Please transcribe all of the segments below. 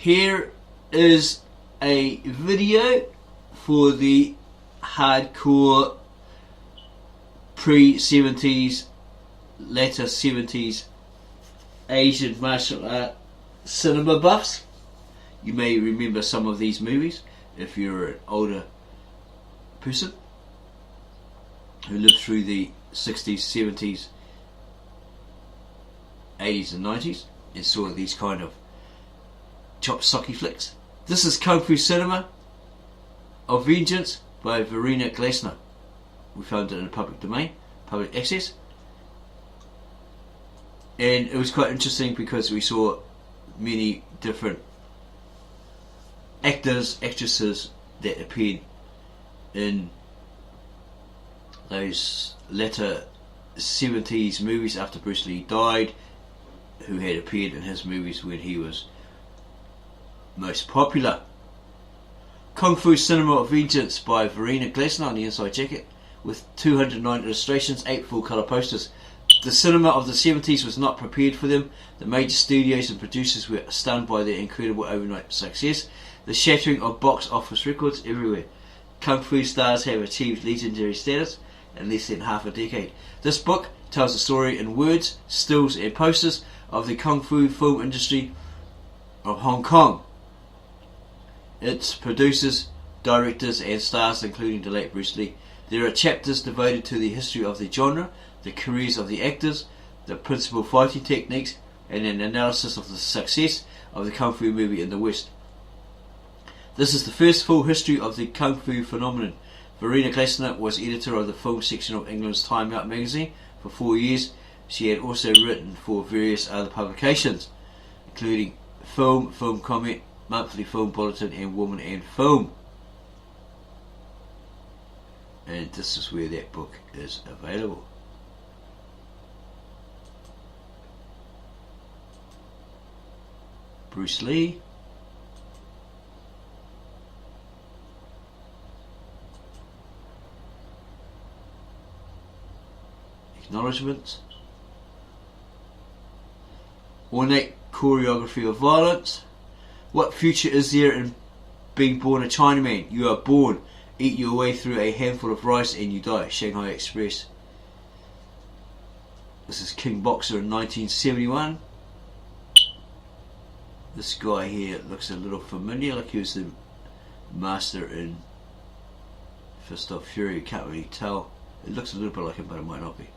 Here is a video for the hardcore pre-70s, later 70s Asian martial art cinema buffs. You may remember some of these movies if you're an older person who lived through the 60s, 70s, 80s and 90s and saw these kind of chop socky flicks. This is Kung Fu Cinema of Vengeance by Verena Glessner. We found it in the public domain, public access, and it was quite interesting because we saw many different actors, actresses that appeared in those later 70s movies after Bruce Lee died, who had appeared in his movies when he was most popular. Kung Fu Cinema of Vengeance by Verena Glessner on the inside jacket, with 209 illustrations, 8 full colour posters. The cinema of the 70s was not prepared for them. The major studios and producers were stunned by their incredible overnight success, the shattering of box office records everywhere. Kung Fu stars have achieved legendary status in less than half a decade. This book tells the story in words, stills and posters of the Kung Fu film industry of Hong Kong. Its producers, directors and stars including the late Bruce Lee. There are chapters devoted to the history of the genre, the careers of the actors, the principal fighting techniques, and an analysis of the success of the Kung Fu movie in the West. This is the first full history of the Kung Fu phenomenon. Verena Glessner was editor of the film section of England's Time Out magazine for 4 years. She had also written for various other publications, including Film, Film Comment, Monthly Film Bulletin and Woman and Film. And this is where that book is available. Bruce Lee. Acknowledgements. Ornate choreography of violence. What future is there in being born a Chinaman? You are born, eat your way through a handful of rice and you die. Shanghai Express. This is King Boxer in 1971. This guy here looks a little familiar, like he was the master in Fist of Fury. You can't really tell. It looks a little bit like him, but it might not be.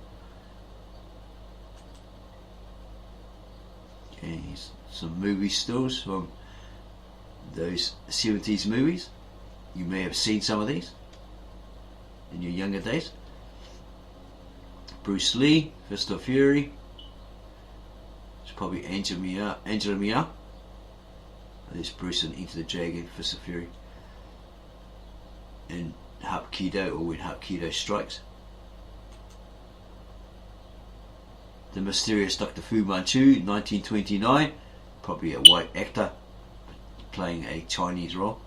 Okay, here's some movie stills from those 70s movies. You may have seen some of these in your younger days. Bruce Lee, Fist of Fury. It's probably Angela Mia. There's Bruce in Into the Dragon, Fist of Fury. And Hapkido, or When Hapkido Strikes. The Mysterious Dr. Fu Manchu, 1929. Probably a white actor playing a Chinese role.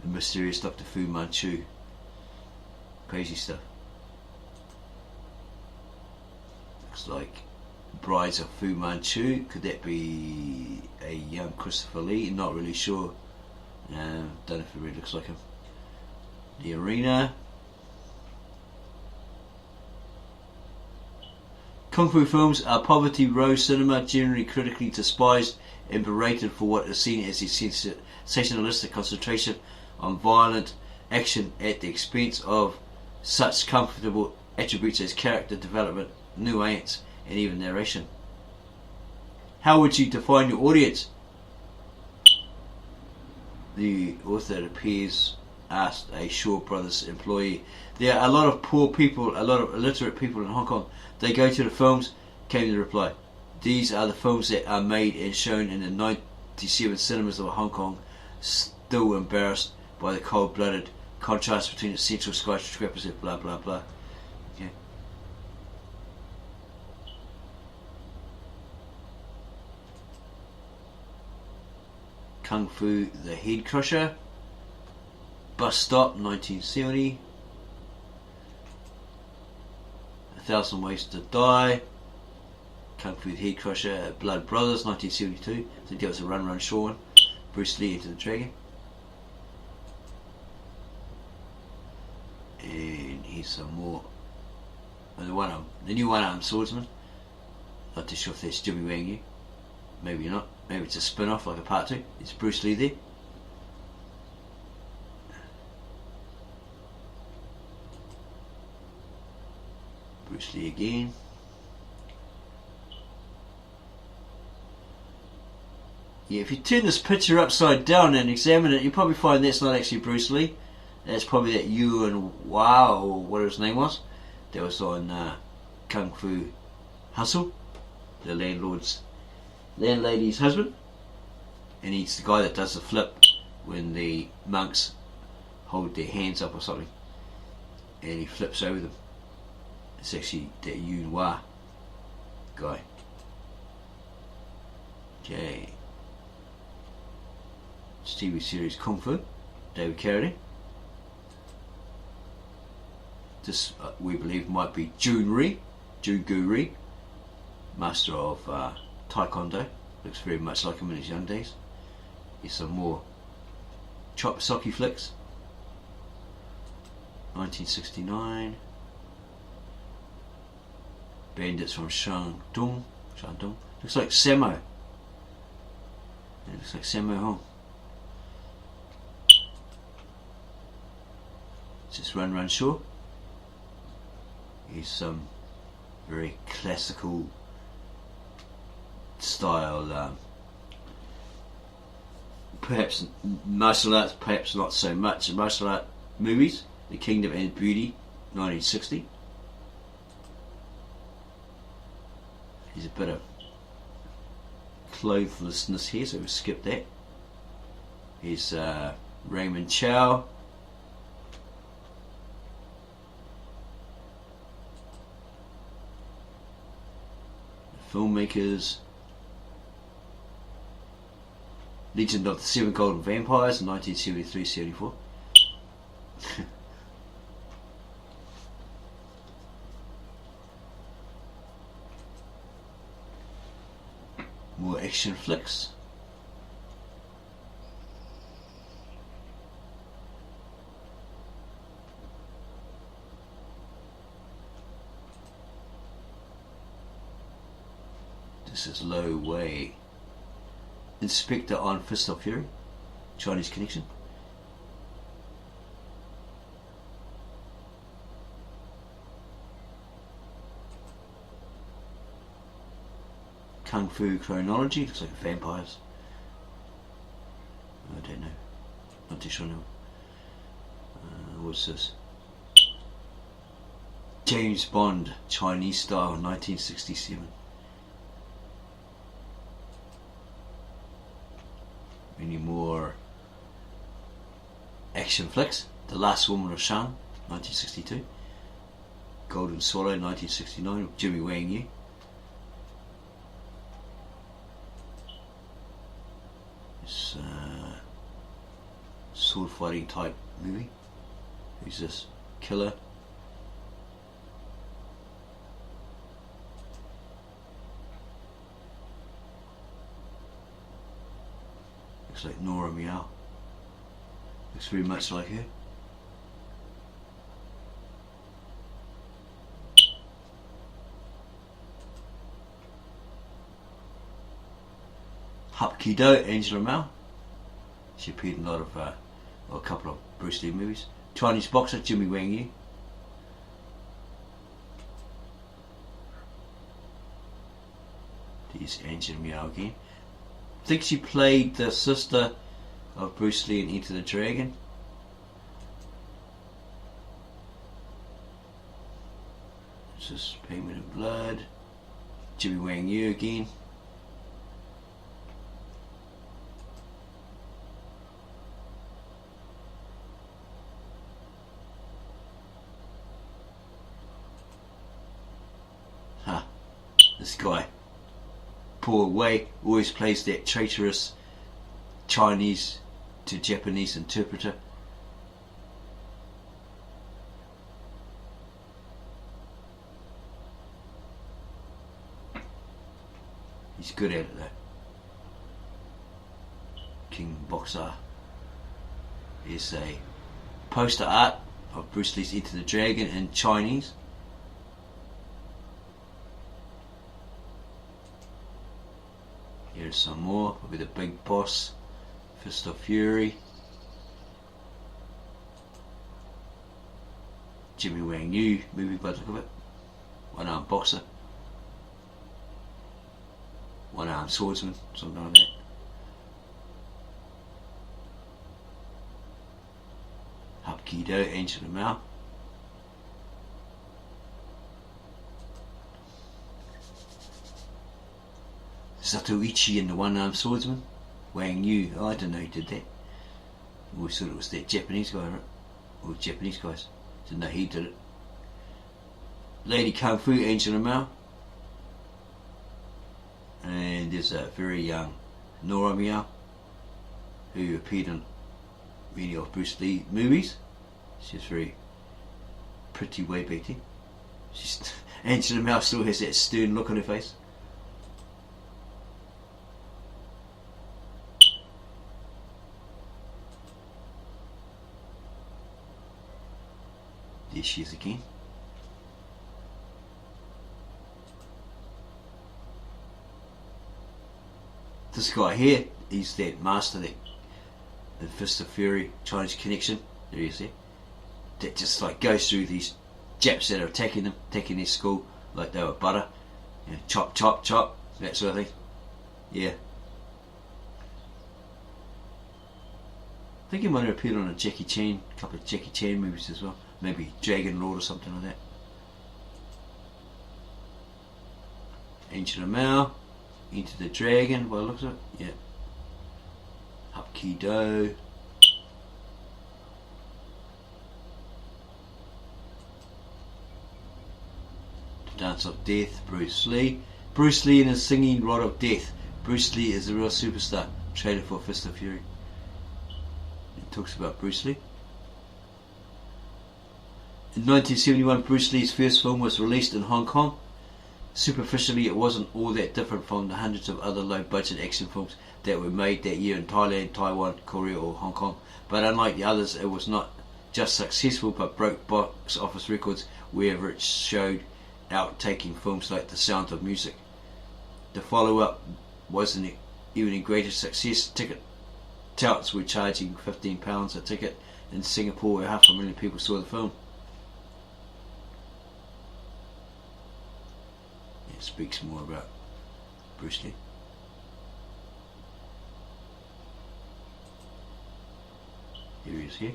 The Mysterious Dr. Fu Manchu. Crazy stuff. Looks like Brides of Fu Manchu. Could that be a young Christopher Lee? Not really sure. Don't know if it really looks like him. The Arena. Kung Fu films are poverty row cinema, generally critically despised and berated for what is seen as a sensationalistic concentration on violent action at the expense of such comfortable attributes as character development, nuance, and even narration. How would you define your audience? The author, it appears, asked a Shaw Brothers employee. There are a lot of poor people, a lot of illiterate people in Hong Kong. They go to the films, came the reply. These are the films that are made and shown in the 97 cinemas of Hong Kong, still embarrassed by the cold-blooded contrast between its central skyscrapers and blah blah blah. Okay. Kung Fu the Head Crusher. Bus Stop, 1970. 1,000 Ways to Die. Kung Fu Head Crusher, Blood Brothers, 1972. I think that was a Run Run Shaw one. Bruce Lee, Enter the Dragon. And here's some more. And the new one-armed swordsman. Not too sure if that's Jimmy Wang Yu. Maybe not. Maybe it's a spin-off like a part 2. It's Bruce Lee there. Bruce Lee again. Yeah, if you turn this picture upside down and examine it, you'll probably find that's not actually Bruce Lee. That's probably that Yuan Wah, or whatever his name was. That was on Kung Fu Hustle, the landlady's husband. And he's the guy that does the flip when the monks hold their hands up or something. And he flips over them. It's actually that Yuan Wah guy. Okay. It's TV series Kung Fu, David Carradine. This we believe might be Jun Gu Ri, master of Taekwondo. Looks very much like him in his young days. Here's some more Chop Socky flicks. 1969. Bandits from Shandong. Looks like Sammo. It looks like Sammo Hung. Just Run Run Shaw. Here's some very classical style, perhaps martial arts, perhaps not so much martial art movies. The Kingdom and Beauty, 1960. There's a bit of clothlessness here, so we'll skip that. Here's Raymond Chow. Filmmakers. Legend of the Seven Golden Vampires, 1973-74. More action flicks. This is Lo Wei. Inspector on Fist of Fury. Chinese connection. Kung Fu Chronology. Looks like vampires. I don't know. Not too sure now. What's this? James Bond. Chinese style. 1967. Any more action flicks? The Last Woman of Shan, 1962. Golden Swallow, 1969. Jimmy Wang Yu. This sword fighting type movie. Who's this? Killer. Looks like Nora Meow. Looks very much like her. Hapkido, Angela Mao. She appeared in a lot of, a couple of Bruce Lee movies. Chinese boxer, Jimmy Wang Yu. There's Angela Mao again. I think she played the sister of Bruce Lee in Enter the Dragon. This is Payment of Blood. Jimmy Wang Yu again. This guy, Paul Wei, always plays that traitorous Chinese to Japanese interpreter. He's good at it though. King Boxer. Is a poster art of Bruce Lee's Enter the Dragon in Chinese. Here's some more with the big boss, Fist of Fury. Jimmy Wang Yu movie by the look of it. One armed boxer. One armed swordsman, something like that. Hapkido, Ancient of Mao. Satoichi and the one-armed swordsman. Wang Yu, oh, I don't know who did that. We thought it was that Japanese guy, right? Or Japanese guys. Didn't know he did it. Lady Kung Fu, Ancient of Mao. And there's a very young Nora Miao, who appeared in many of Bruce Lee movies. She's very pretty way back then. Ancient of Mao still has that stern look on her face. There she is again. This guy here, he's that master that in Fist of Fury, Chinese Connection, there he is there. That just like goes through these Japs that are attacking them, attacking their school like they were butter. You know, chop, chop, chop, that sort of thing. Yeah. I think he might have appeared on a Jackie Chan, a couple of Jackie Chan movies as well. Maybe Dragon Lord or something like that. Ancient of Mao, Enter the Dragon, by the looks of it, yeah. Hapkido. The Dance of Death, Bruce Lee. Bruce Lee and his singing Rod of Death. Bruce Lee is a real superstar. Trailer for Fist of Fury. It talks about Bruce Lee. In 1971, Bruce Lee's first film was released in Hong Kong. Superficially, it wasn't all that different from the hundreds of other low-budget action films that were made that year in Thailand, Taiwan, Korea or Hong Kong. But unlike the others, it was not just successful but broke box office records wherever it showed out, taking films like The Sound of Music. The follow-up wasn't even a greater success. Ticket touts were charging £15 a ticket in Singapore, where 500,000 people saw the film. It speaks more about Bruce Lee. Here he is here.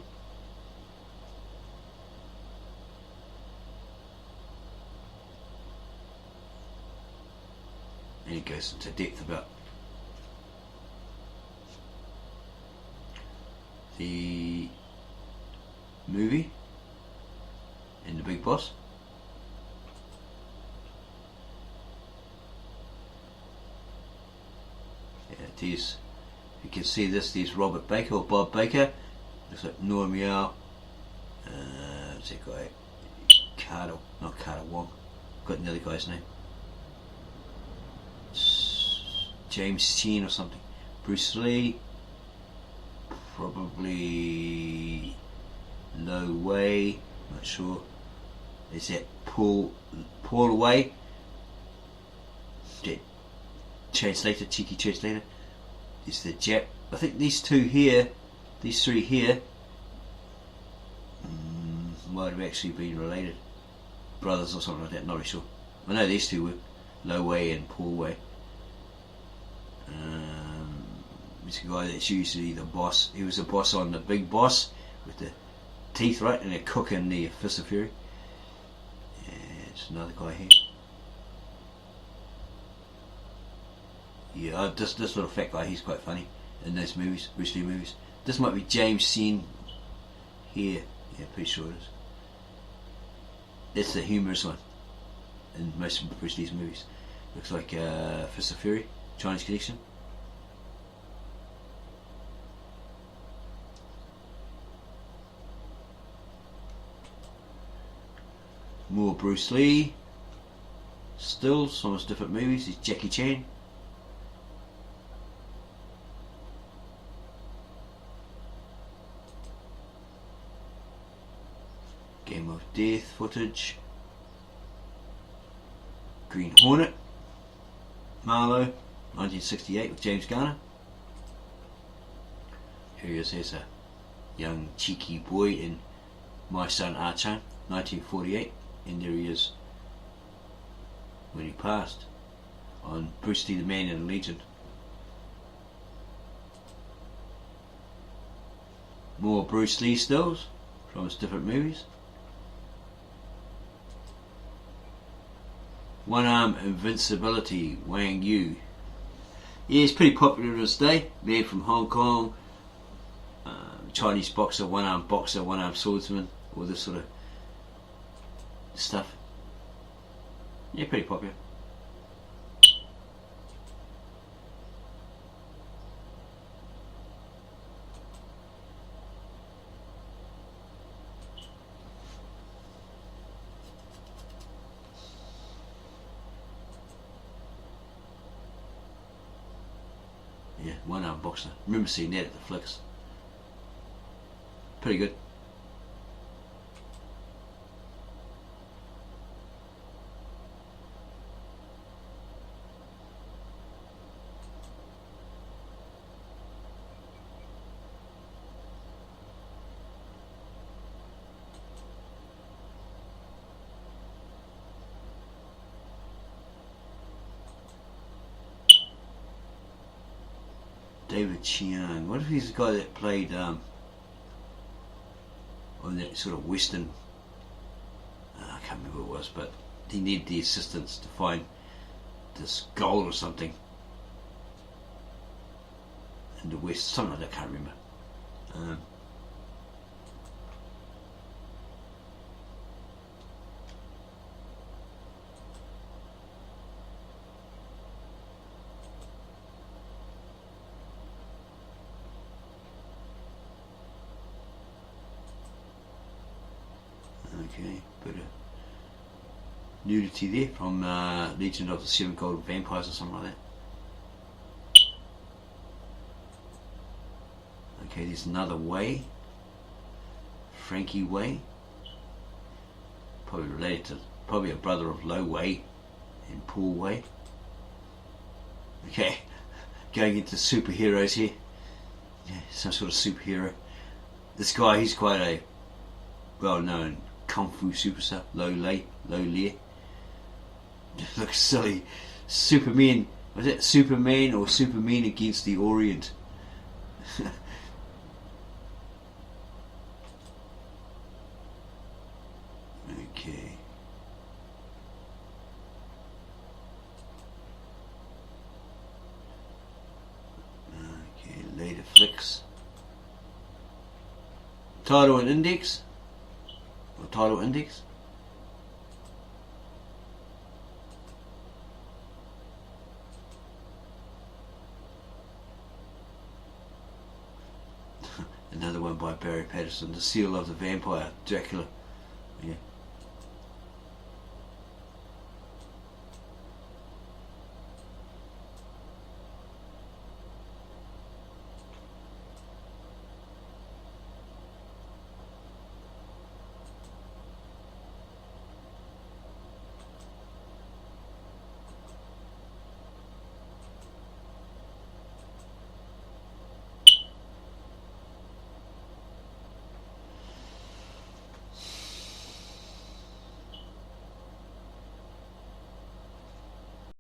And he goes into depth about the movie and the big boss. There's, you can see this, there's Robert Baker or Bob Baker, looks like Nora Miao, what's that guy, Carter, not Carter Wong, got the other guy's name, James Chin or something, Bruce Lee, probably No Way, not sure, is that Paul Away, that translator, cheeky translator. Is the Jap. I think these two here, these three here, might have actually been related, brothers or something like that. Not really sure. I know these two were Lo Wei and Paul Wei. It's a guy that's usually the boss. He was the boss on the Big Boss with the teeth, right, and a cook in the Fist of Fury. It's another guy here. Yeah, this little fat guy, he's quite funny in those movies, Bruce Lee movies. This might be James Chin here. Yeah, pretty sure it is. That's the humorous one in most of Bruce Lee's movies. Looks like Fist of Fury, Chinese Connection. More Bruce Lee. Still, some of his different movies. He's Jackie Chan. death footage. Green Hornet, Marlowe, 1968 with James Garner. Here he is, here's a young cheeky boy in My Son Archer, 1948, and there he is when he passed on Bruce Lee, the Man and the Legend. More Bruce Lee stills from his different movies. One Arm Invincibility, Wang Yu. Yeah, he's pretty popular to this day. Man from Hong Kong, Chinese boxer, one-arm boxer, one-arm swordsman, all this sort of stuff. Yeah, pretty popular. Yeah, one-arm boxer. Remember seeing that at the flicks. Pretty good. David Chiang. What if he's the guy that played on that sort of western, I can't remember what it was, but he needed the assistance to find this gold or something in the west, something like that, I can't remember. Okay, bit of nudity there from Legend of the Seven Golden Vampires or something like that. Okay, there's another Way, Frankie Way, probably related to, probably a brother of Lo Wei and Paul Wei. Okay, going into superheroes here. Yeah, some sort of superhero. This guy, he's quite a well-known kung fu superstar. Lo Lie. Looks silly. Superman. Was it Superman or Superman Against the Orient? Okay. Okay, later flicks. Title and index. Or title index. Another one by Barry Patterson, The Seal of the Vampire, Dracula.